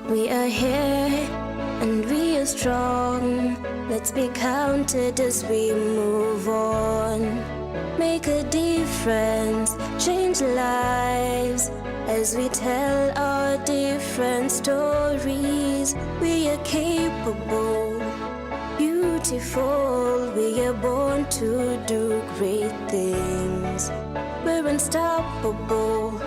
We are here and we are strong. Let's be counted as we move on. Make a difference, change lives as we tell our different stories. We are capable, beautiful. We are born to do great things. We're unstoppable,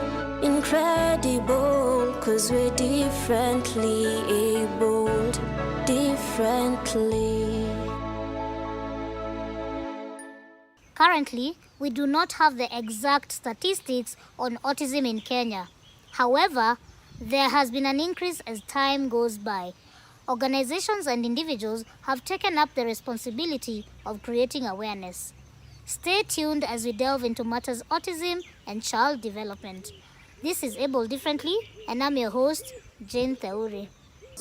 incredible, 'cause we're differently abled, differently. Currently, we do not have the exact statistics on autism in Kenya. However, there has been an increase as time goes by. Organizations and individuals have taken up the responsibility of creating awareness. Stay tuned as we delve into matters autism and child development. This is Able Differently, and I'm your host, Jane Theuri.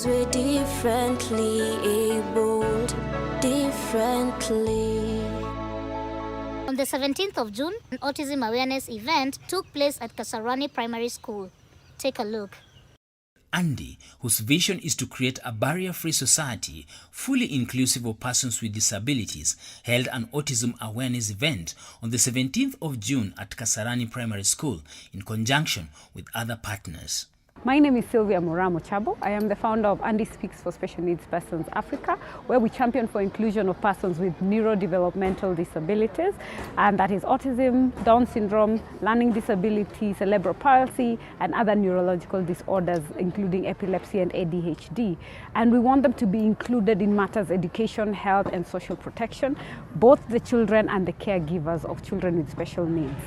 We're differently abled, differently. On the 17th of June, an autism awareness event took place at Kasarani Primary School. Take a look. Andy, whose vision is to create a barrier-free society fully inclusive of persons with disabilities, held an autism awareness event on the 17th of June at Kasarani Primary School in conjunction with other partners. My name is Sylvia Moramo Chabo. I am the founder of Andy Speaks for Special Needs Persons Africa, where we champion for inclusion of persons with neurodevelopmental disabilities, and that is autism, Down syndrome, learning disability, cerebral palsy, and other neurological disorders, including epilepsy and ADHD. And we want them to be included in matters education, health, and social protection, both the children and the caregivers of children with special needs.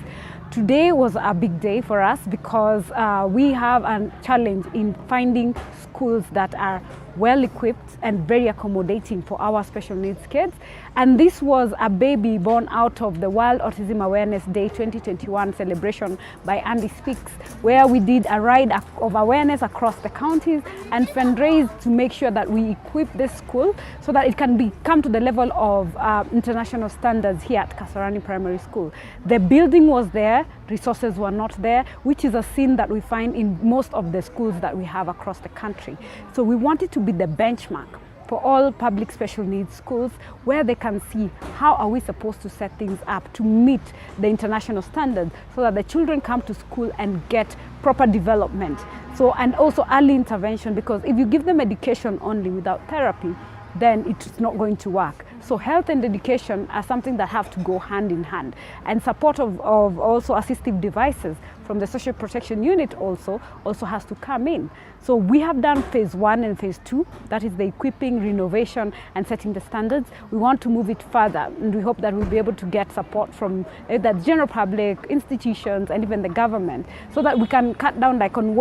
Today was a big day for us because we have a challenge in finding schools that are well equipped and very accommodating for our special needs kids. And this was a baby born out of the World Autism Awareness Day 2021 celebration by Andy Speaks, where we did a ride of awareness across the counties and fundraised to make sure that we equip this school so that it can come to the level of international standards here at Kasarani Primary School. The building was there, resources were not there, which is a scene that we find in most of the schools that we have across the country. So we wanted to be the benchmark for all public special needs schools, where they can see how are we supposed to set things up to meet the international standards so that the children come to school and get proper development. So, and also early intervention, because if you give them education only without therapy, then it's not going to work. So health and education are something that have to go hand in hand. And support of also assistive devices from the social protection unit also has to come in. So we have done phase 1 and phase 2, that is the equipping, renovation, and setting the standards. We want to move it further, and we hope that we'll be able to get support from the general public, institutions, and even the government, so that we can cut down,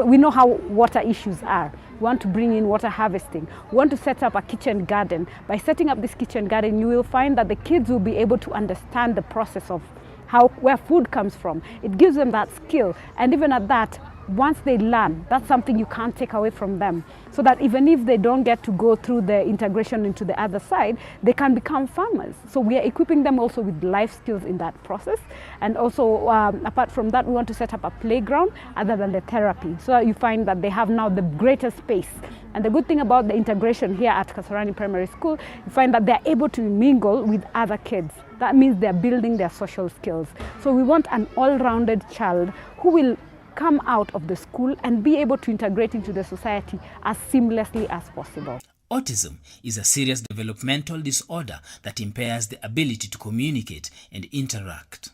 we know how water issues are. We want to bring in water harvesting. We want to set up a kitchen garden. By setting up this kitchen garden, you will find that the kids will be able to understand the process of where food comes from. It gives them that skill, and even at that, once they learn, that's something you can't take away from them. So that even if they don't get to go through the integration into the other side, they can become farmers. So we are equipping them also with life skills in that process. And also, apart from that, we want to set up a playground other than the therapy, so that you find that they have now the greater space. And the good thing about the integration here at Kasarani Primary School, you find that they're able to mingle with other kids. That means they're building their social skills. So we want an all-rounded child who will come out of the school and be able to integrate into the society as seamlessly as possible. Autism is a serious developmental disorder that impairs the ability to communicate and interact.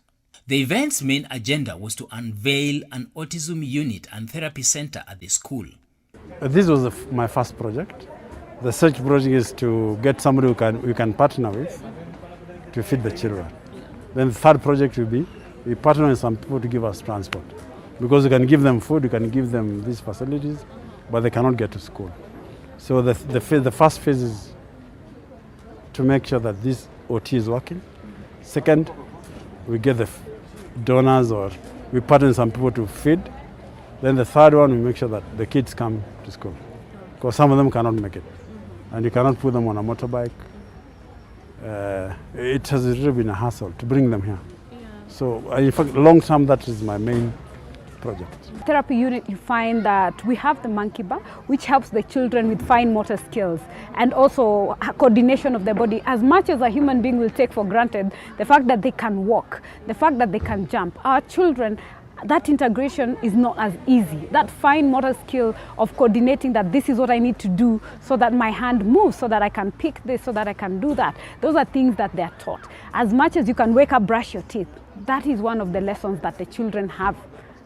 The event's main agenda was to unveil an autism unit and therapy center at the school. This was my first project. The search project is to get somebody we can partner with to feed the children. Then the third project will be we partner with some people to give us transport. Because you can give them food, you can give them these facilities, but they cannot get to school. So the first phase is to make sure that this OT is working. Second, we get the donors, or we partner with some people to feed. Then the third one, we make sure that the kids come to school, because some of them cannot make it. And you cannot put them on a motorbike. It has really been a hassle to bring them here. Yeah. So in fact, long term, that is my main project. Therapy unit, you find that we have the monkey bar, which helps the children with fine motor skills and also coordination of their body. As much as a human being will take for granted the fact that they can walk, the fact that they can jump, our children, that integration is not as easy. That fine motor skill of coordinating that this is what I need to do so that my hand moves, so that I can pick this, so that I can do that. Those are things that they're taught. As much as you can wake up, brush your teeth, that is one of the lessons that the children have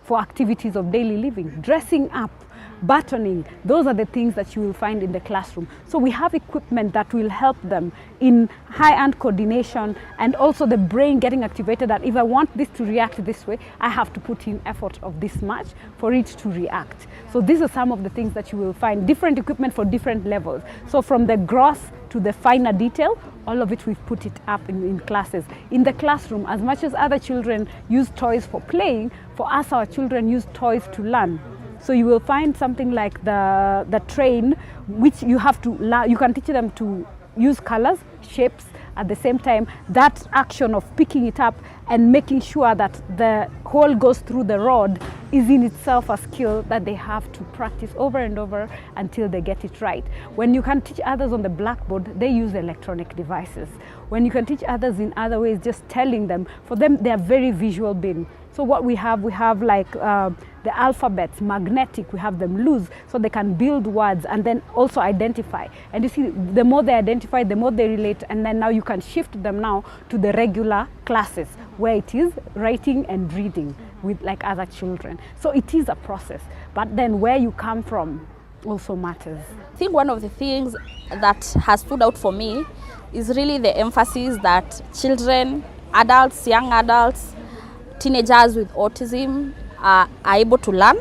for activities of daily living. Dressing up, buttoning, those are the things that you will find in the classroom. So we have equipment that will help them in high-end coordination and also the brain getting activated that if I want this to react this way, I have to put in effort of this much for it to react. So these are some of the things that you will find, different equipment for different levels. So from the gross to the finer detail, all of it we've put it up in classes. In the classroom, as much as other children use toys for playing, for us our children use toys to learn. So you will find something like the train, which you have to learn. You can teach them to use colors, shapes, at the same time, that action of picking it up and making sure that the hole goes through the rod is in itself a skill that they have to practice over and over until they get it right. When you can teach others on the blackboard, they use electronic devices. When you can teach others in other ways, just telling them, for them, they are very visual beings. So what we have like the alphabets, magnetic, we have them loose so they can build words and then also identify. And you see, the more they identify, the more they relate, and then now you can shift them now to the regular classes where it is writing and reading with like other children. So it is a process, but then where you come from also matters. I think one of the things that has stood out for me is really the emphasis that children, adults, young adults, teenagers with autism are able to learn.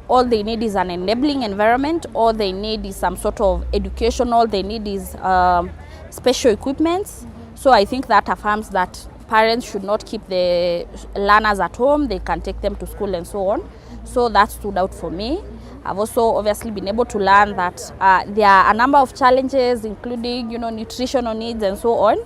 All they need is an enabling environment. All they need is some sort of education. All they need is special equipment. So I think that affirms that parents should not keep the learners at home. They can take them to school and so on. So that stood out for me. I've also obviously been able to learn that there are a number of challenges, including, nutritional needs and so on.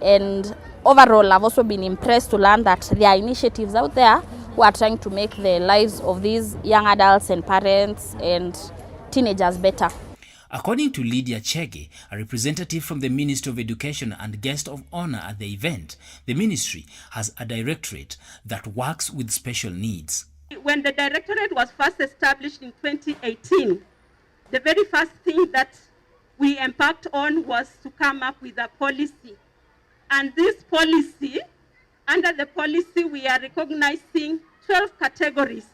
And overall, I've also been impressed to learn that there are initiatives out there who are trying to make the lives of these young adults and parents and teenagers better. According to Lydia Chege, a representative from the Ministry of Education and guest of honor at the event, the ministry has a directorate that works with special needs. When the directorate was first established in 2018, the very first thing that we embarked on was to come up with a policy. And this policy, under the policy, we are recognizing 12 categories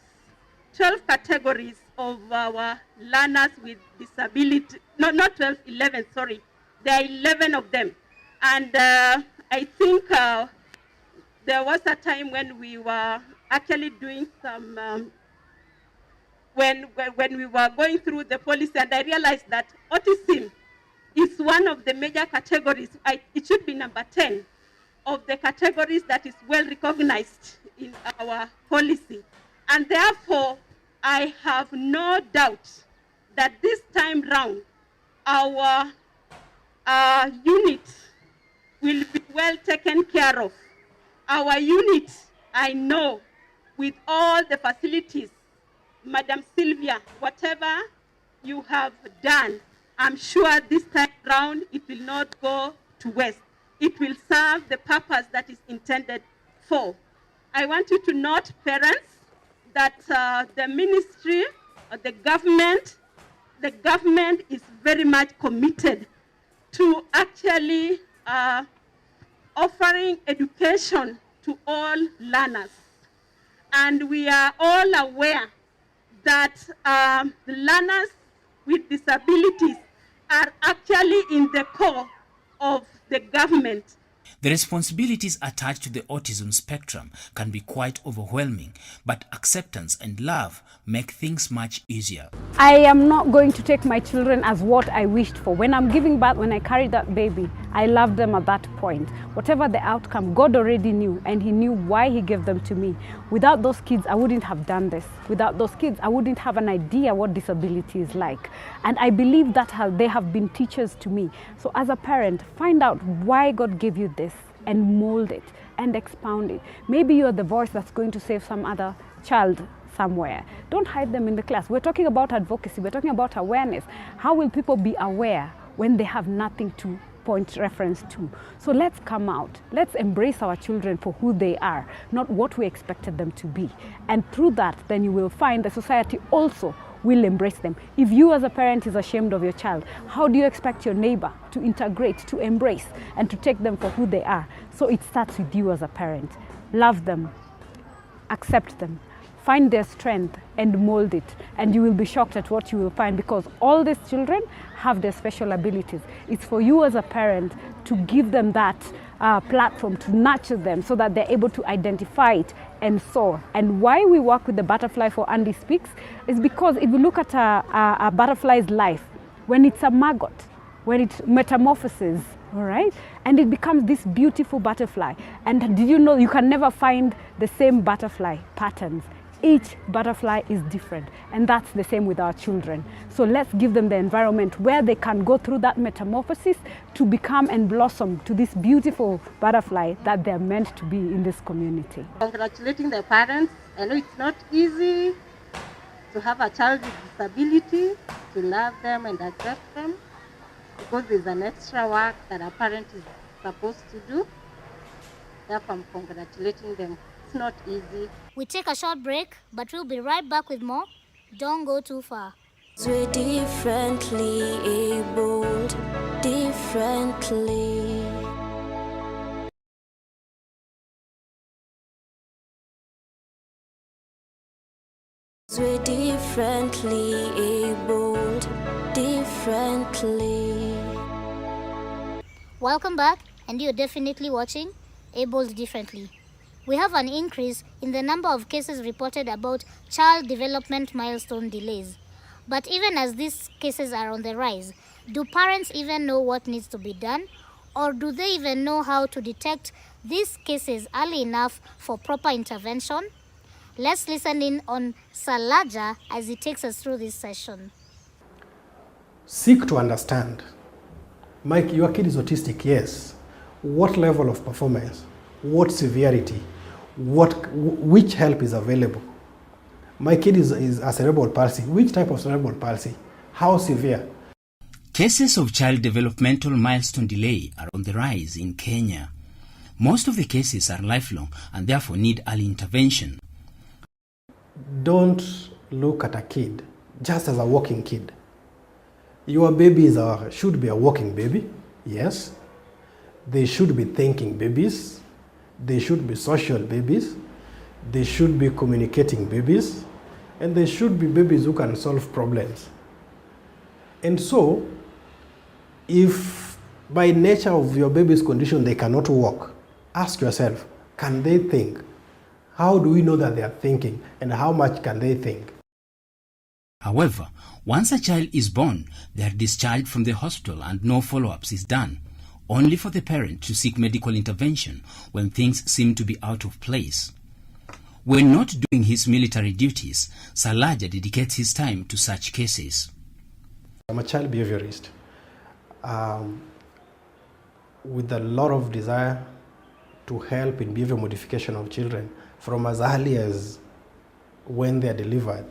of our learners with disability. No, not 12, 11, sorry. There are 11 of them. And I think there was a time when we were actually doing some, when we were going through the policy, and I realized that autism is one of the major categories. It should be number 10 of the categories that is well recognized in our policy. And therefore, I have no doubt that this time round, our unit will be well taken care of. Our unit, I know, with all the facilities, Madam Sylvia, whatever you have done, I'm sure this time round it will not go to waste. It will serve the purpose that is intended for. I want you to note, parents, that the ministry, the government is very much committed to actually offering education to all learners. And we are all aware that the learners with disabilities are actually in the core of the government. The responsibilities attached to the autism spectrum can be quite overwhelming, but acceptance and love make things much easier. I am not going to take my children as what I wished for. When I'm giving birth, when I carried that baby, I loved them at that point. Whatever the outcome, God already knew, and He knew why He gave them to me. Without those kids, I wouldn't have done this. Without those kids, I wouldn't have an idea what disability is like. And I believe that they have been teachers to me. So as a parent, find out why God gave you this and mold it and expound it. Maybe you're the voice that's going to save some other child somewhere. Don't hide them in the class. We're talking about advocacy. We're talking about awareness. How will people be aware when they have nothing to point reference to? So let's come out. Let's embrace our children for who they are, not what we expected them to be. And through that, then you will find the society also will embrace them. If you as a parent is ashamed of your child, how do you expect your neighbor to integrate, to embrace, and to take them for who they are? So it starts with you as a parent. Love them, accept them, find their strength and mold it, and you will be shocked at what you will find, because all these children have their special abilities. It's for you as a parent to give them that platform, to nurture them so that they're able to identify it and soar. And why we work with the butterfly for Andy Speaks is because if you look at a butterfly's life, when it's a maggot, when it metamorphoses, all right, and it becomes this beautiful butterfly. And did you know you can never find the same butterfly patterns? Each butterfly is different, and that's the same with our children. So let's give them the environment where they can go through that metamorphosis to become and blossom to this beautiful butterfly that they're meant to be in this community. Congratulating the parents. I know it's not easy to have a child with disability, to love them and accept them, because there's an extra work that a parent is supposed to do. Therefore, I'm congratulating them. It's not easy. We take a short break, but we'll be right back with more. Don't go too far. We're differently abled, differently. We're differently abled, differently. Welcome back, and you're definitely watching Abled Differently. We have an increase in the number of cases reported about child development milestone delays. But even as these cases are on the rise, do parents even know what needs to be done? Or do they even know how to detect these cases early enough for proper intervention? Let's listen in on Salaja as he takes us through this session. Seek to understand. Mike, your kid is autistic, yes. What level of performance? What severity? Which help is available? My kid is a cerebral palsy. Which type of cerebral palsy? How severe? Cases of child developmental milestone delay are on the rise in Kenya. Most of the cases are lifelong and therefore need early intervention. Don't look at a kid just as a walking kid. Your baby should be a walking baby, yes. They should be thinking babies. They should be social babies. They should be communicating babies. And they should be babies who can solve problems. And so, if by nature of your baby's condition they cannot walk, ask yourself, can they think? How do we know that they are thinking, and how much can they think? However, once a child is born, they are discharged from the hospital and no follow-ups is done, only for the parent to seek medical intervention when things seem to be out of place. When not doing his military duties, Salaja dedicates his time to such cases. I'm a child behaviorist with a lot of desire to help in behavior modification of children from as early as when they are delivered.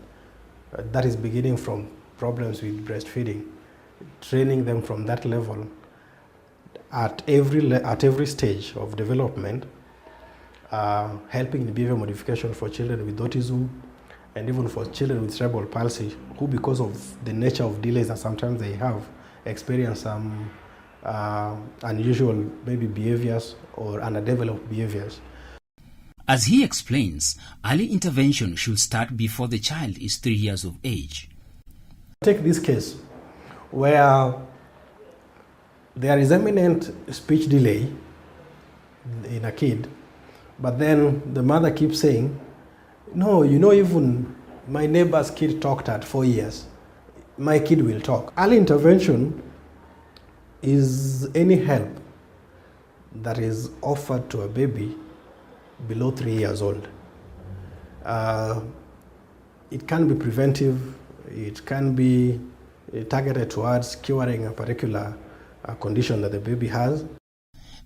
That is beginning from problems with breastfeeding, training them from that level at every stage of development, helping the behavior modification for children with autism and even for children with cerebral palsy, who because of the nature of delays that sometimes they have, experience some unusual maybe behaviors or underdeveloped behaviors. As he explains, early intervention should start before the child is 3 years of age. Take this case where there is imminent speech delay in a kid, but then the mother keeps saying, no, even my neighbor's kid talked at 4 years. My kid will talk. Early intervention is any help that is offered to a baby below 3 years old. It can be preventive, it can be targeted towards curing a particular condition that the baby has.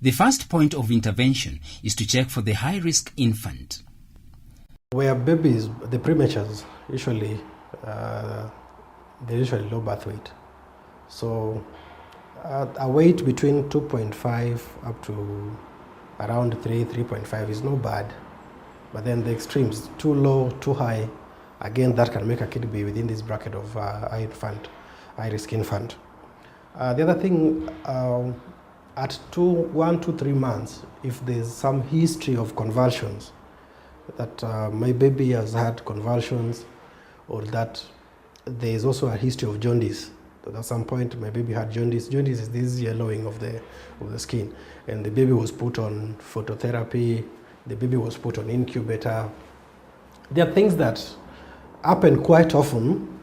The first point of intervention is to check for the high-risk infant. Where babies, the prematures, usually they're usually low birth weight. So a weight between 2.5 up to around 3.5 is not bad. But then the extremes, too low, too high, again, that can make a kid be within this bracket of high risk infant. The other thing, at 1 to 3 months, if there's some history of convulsions, that my baby has had convulsions, or that there is also a history of jaundice. That at some point my baby had jaundice. Jaundice is this yellowing of the skin, and the baby was put on phototherapy, the baby was put on incubator. There are things that happen quite often,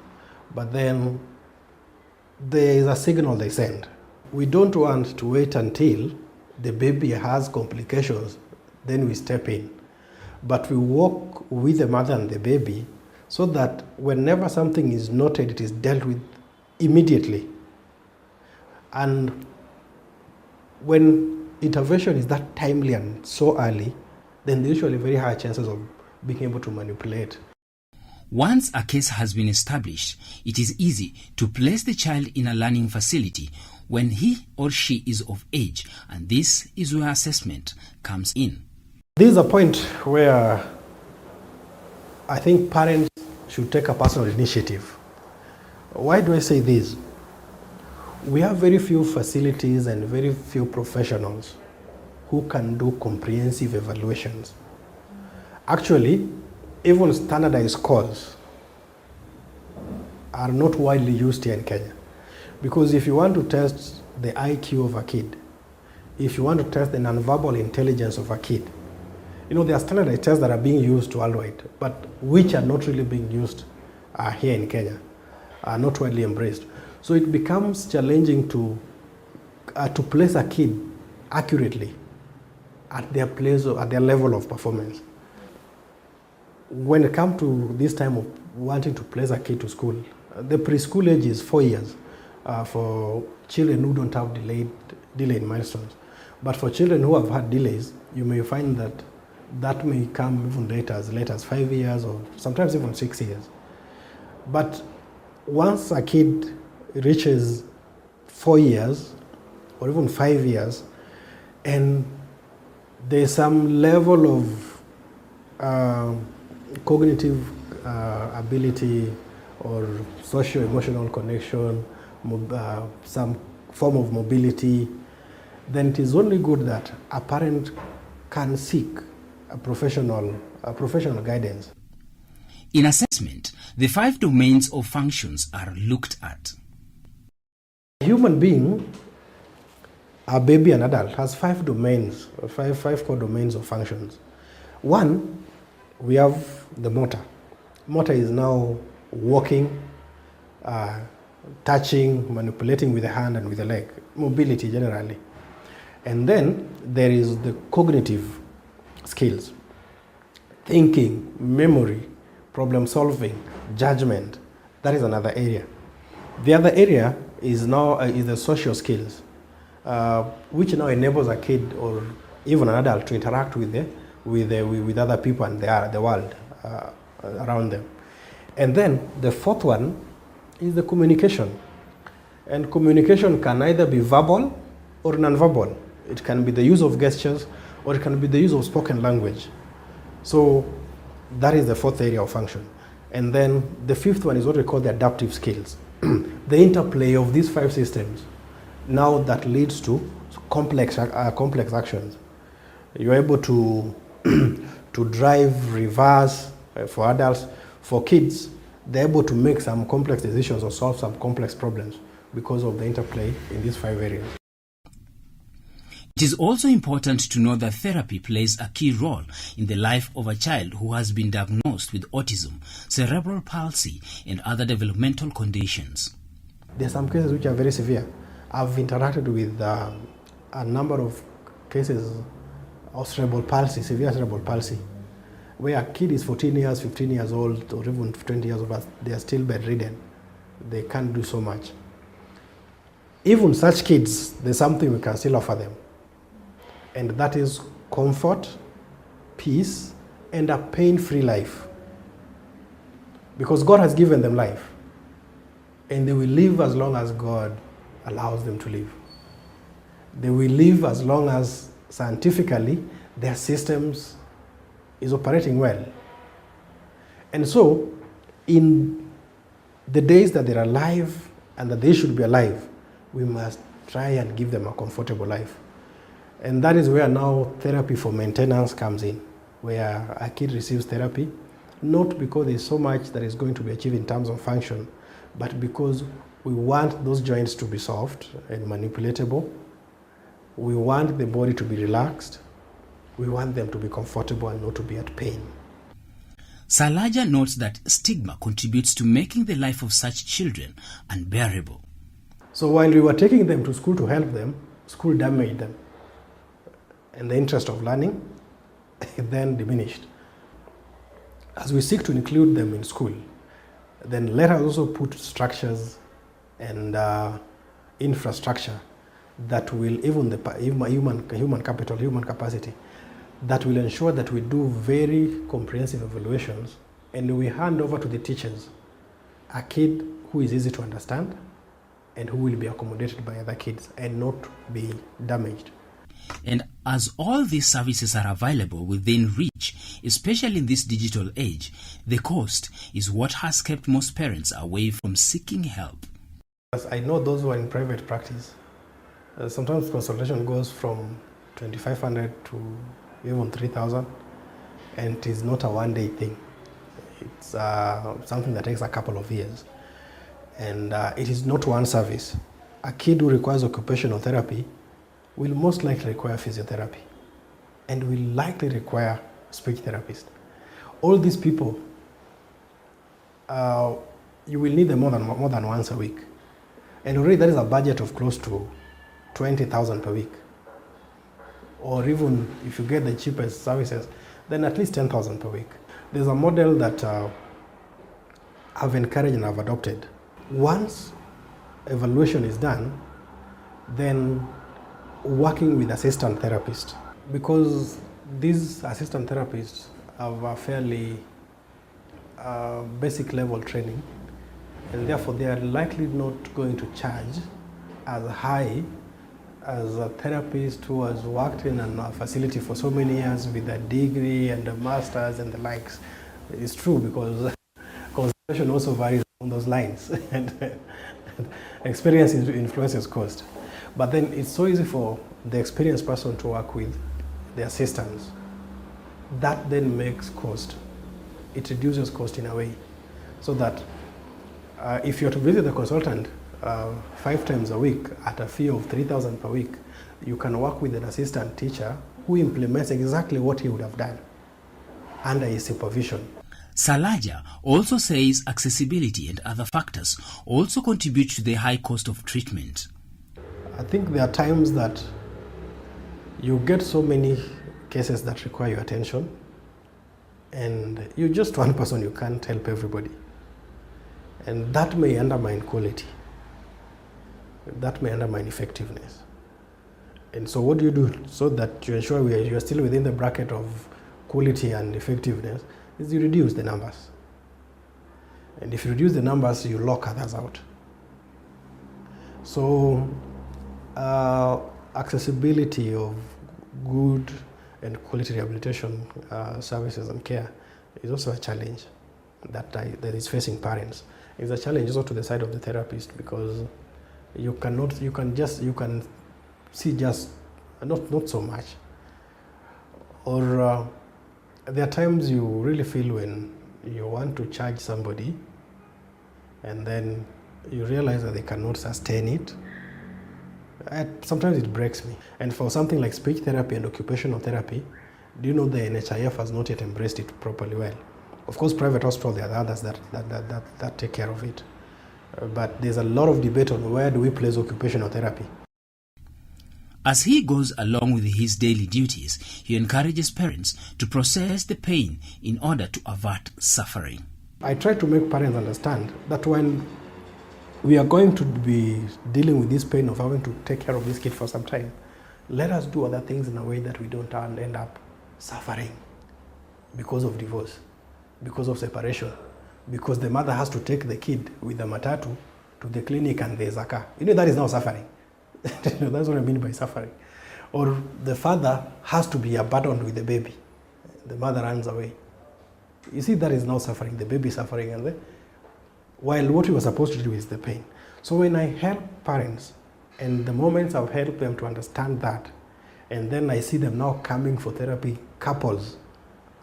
but then there is a signal they send. We don't want to wait until the baby has complications, then we step in. But we work with the mother and the baby so that whenever something is noted, it is dealt with immediately. And when intervention is that timely and so early, then there's usually very high chances of being able to manipulate. Once a case has been established, it is easy to place the child in a learning facility when he or she is of age, and this is where assessment comes in. This is a point where I think parents should take a personal initiative. Why do I say this? We have very few facilities and very few professionals who can do comprehensive evaluations. Actually, even standardized scores are not widely used here in Kenya. Because if you want to test the IQ of a kid, if you want to test the nonverbal intelligence of a kid, there are standardized tests that are being used worldwide, but which are not really being used here in Kenya, are not widely embraced. So it becomes challenging to place a kid accurately at their place or at their level of performance. When it comes to this time of wanting to place a kid to school, the preschool age is 4 years for children who don't have delayed milestones. But for children who have had delays, you may find that may come even late as 5 years or sometimes even 6 years. But once a kid reaches 4 years or even 5 years, and there's some level of cognitive ability or socio-emotional connection, some form of mobility, then it is only good that a parent can seek a professional guidance. In assessment, the 5 domains of functions are looked at. A human being, a baby and adult, has 5 domains, five core domains of functions. One, we have the motor. Motor is now walking, touching, manipulating with the hand and with the leg, mobility generally. And then there is the cognitive skills, thinking, memory, problem solving, judgment. That is another area. The other area is now is the social skills, which now enables a kid or even an adult to interact with other people and the world around them. And then the fourth one is the communication. And communication can either be verbal or non-verbal. It can be the use of gestures or it can be the use of spoken language. So that is the fourth area of function. And then the fifth one is what we call the adaptive skills. The interplay of these 5 systems now that leads to complex actions. You're able to drive, reverse for adults. For kids, they're able to make some complex decisions or solve some complex problems because of the interplay in these 5 areas. It is also important to know that therapy plays a key role in the life of a child who has been diagnosed with autism, cerebral palsy, and other developmental conditions. There are some cases which are very severe. I've interacted with a number of cases of cerebral palsy, severe cerebral palsy, where a kid is 14 years, 15 years old, or even 20 years old, but they are still bedridden. They can't do so much. Even such kids, there's something we can still offer them. And that is comfort, peace, and a pain-free life. Because God has given them life, and they will live as long as God allows them to live. They will live as long as scientifically their systems is operating well. And so, in the days that they're alive and that they should be alive, we must try and give them a comfortable life. And that is where now therapy for maintenance comes in, where a kid receives therapy, not because there's so much that is going to be achieved in terms of function, but because we want those joints to be soft and manipulatable. We want the body to be relaxed. We want them to be comfortable and not to be at pain. Salaja notes that stigma contributes to making the life of such children unbearable. So while we were taking them to school to help them, school damaged them. And the interest of learning then diminished. As we seek to include them in school, then let us also put structures and infrastructure that will, even the human capital, human capacity, that will ensure that we do very comprehensive evaluations and we hand over to the teachers a kid who is easy to understand and who will be accommodated by other kids and not be damaged. And as all these services are available within reach, especially in this digital age, the cost is what has kept most parents away from seeking help. As I know those who are in private practice, sometimes consultation goes from 2,500 to even 3,000, and it is not a one-day thing. It's something that takes a couple of years. And it is not one service. A kid who requires occupational therapy will most likely require physiotherapy and will likely require speech therapist. All these people, you will need them more than once a week. And already there is a budget of close to 20,000 per week. Or even if you get the cheapest services, then at least 10,000 per week. There's a model that I've encouraged and I've adopted. Once evaluation is done, then working with assistant therapists, because these assistant therapists have a fairly basic level training, and therefore they are likely not going to charge as high as a therapist who has worked in a facility for so many years with a degree and a master's and the likes. It's true, because consultation also varies on those lines and experience influences cost. But then it's so easy for the experienced person to work with the assistants. That then makes cost. It reduces cost in a way, so that if you're to visit the consultant 5 times a week at a fee of 3,000 per week, you can work with an assistant teacher who implements exactly what he would have done under his supervision. Salaja also says accessibility and other factors also contribute to the high cost of treatment. I think there are times that you get so many cases that require your attention, and you're just one person, you can't help everybody. And that may undermine quality. That may undermine effectiveness. And so what do you do so that you ensure you're still within the bracket of quality and effectiveness is you reduce the numbers. And if you reduce the numbers, you lock others out. So accessibility of good and quality rehabilitation services and care is also a challenge that is facing parents. It's a challenge also to the side of the therapist, because you can see just not so much. Or there are times you really feel when you want to charge somebody and then you realize that they cannot sustain it. Sometimes it breaks me. And for something like speech therapy and occupational therapy, do you know the NHIF has not yet embraced it properly well? Of course, private hospitals, there are others that take care of it. But there's a lot of debate on where do we place occupational therapy. As he goes along with his daily duties, he encourages parents to process the pain in order to avert suffering. I try to make parents understand that when we are going to be dealing with this pain of having to take care of this kid for some time, let us do other things in a way that we don't end up suffering. because of divorce, because of separation, because the mother has to take the kid with the matatu to the clinic and there's a car. That is now suffering. That's what I mean by suffering. Or the father has to be abandoned with the baby. The mother runs away. You see, that is now suffering. The baby is suffering, and while what we were supposed to do is the pain. So when I help parents, and the moments I've helped them to understand that, and then I see them now coming for therapy, couples.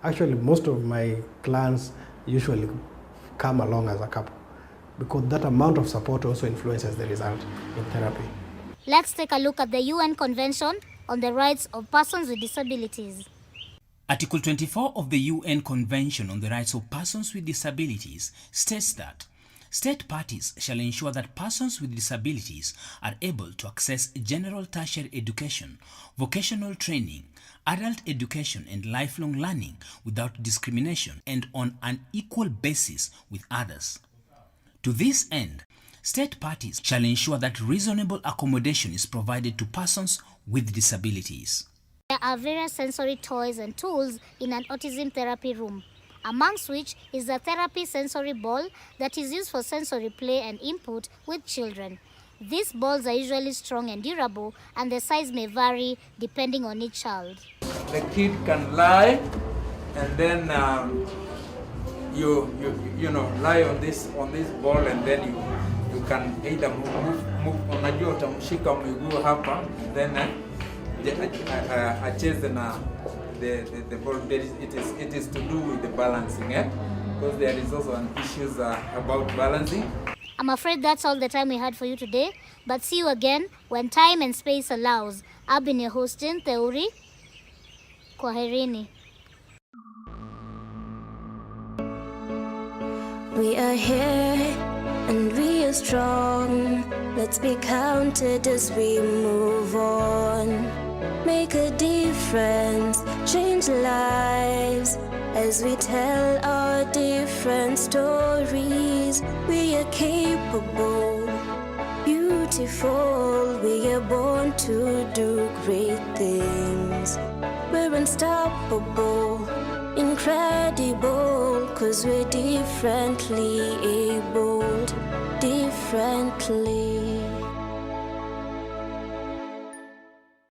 Actually, most of my clients usually come along as a couple, because that amount of support also influences the result in therapy. Let's take a look at the UN Convention on the Rights of Persons with Disabilities. Article 24 of the UN Convention on the Rights of Persons with Disabilities states that state parties shall ensure that persons with disabilities are able to access general tertiary education, vocational training, adult education and lifelong learning without discrimination and on an equal basis with others. To this end, state parties shall ensure that reasonable accommodation is provided to persons with disabilities. There are various sensory toys and tools in an autism therapy room, amongst which is the therapy sensory ball that is used for sensory play and input with children. These balls are usually strong and durable, and the size may vary depending on each child. The kid can lie, and then you lie on this ball, and then you can either move. Unajua utamshika miguu hapa, then acheze na the ball. It is to do with the balancing, because there is also an issues about balancing. I'm afraid that's all the time we had for you today, but see you again when time and space allows. I've been your host, Jane Theuri. Kwaherini. We are here and we are strong. Let's be counted as we move on. Make a difference, change lives as we tell our different stories. We are capable, beautiful. We are born to do great things. We're unstoppable, incredible, 'cause we're differently abled, differently.